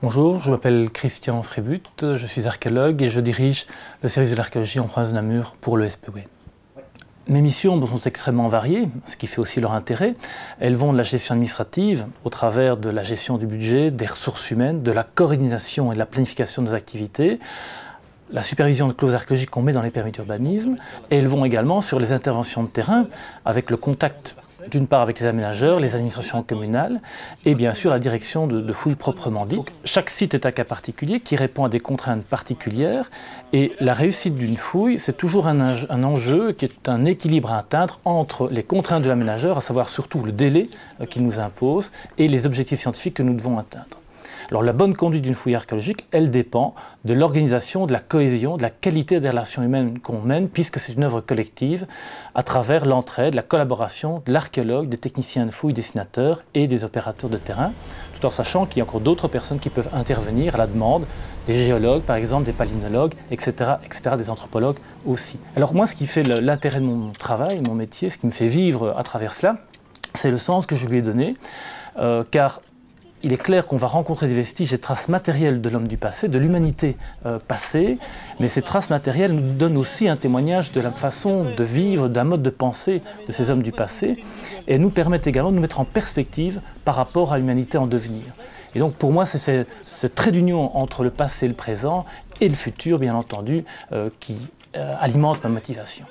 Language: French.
Bonjour, je m'appelle Christian Frébut, je suis archéologue et je dirige le service de l'archéologie en province de Namur pour le SPW. Mes missions sont extrêmement variées, ce qui fait aussi leur intérêt. Elles vont de la gestion administrative, au travers de la gestion du budget, des ressources humaines, de la coordination et de la planification des activités, la supervision de clauses archéologiques qu'on met dans les permis d'urbanisme, et elles vont également sur les interventions de terrain, avec le contact d'une part avec les aménageurs, les administrations communales et bien sûr la direction de fouilles proprement dites. Chaque site est un cas particulier qui répond à des contraintes particulières et la réussite d'une fouille, c'est toujours un enjeu qui est un équilibre à atteindre entre les contraintes de l'aménageur, à savoir surtout le délai qu'il nous impose et les objectifs scientifiques que nous devons atteindre. Alors la bonne conduite d'une fouille archéologique, elle dépend de l'organisation, de la cohésion, de la qualité des relations humaines qu'on mène, puisque c'est une œuvre collective, à travers l'entraide, la collaboration de l'archéologue, des techniciens de fouille, dessinateurs et des opérateurs de terrain, tout en sachant qu'il y a encore d'autres personnes qui peuvent intervenir à la demande, des géologues par exemple, des palynologues, etc., des anthropologues aussi. Alors moi, ce qui fait l'intérêt de mon travail, mon métier, ce qui me fait vivre à travers cela, c'est le sens que je lui ai donné, car il est clair qu'on va rencontrer des vestiges, des traces matérielles de l'homme du passé, de l'humanité passée, mais ces traces matérielles nous donnent aussi un témoignage de la façon de vivre, d'un mode de pensée de ces hommes du passé, et nous permettent également de nous mettre en perspective par rapport à l'humanité en devenir. Et donc pour moi, c'est ce trait d'union entre le passé et le présent, et le futur, bien entendu, qui alimente ma motivation.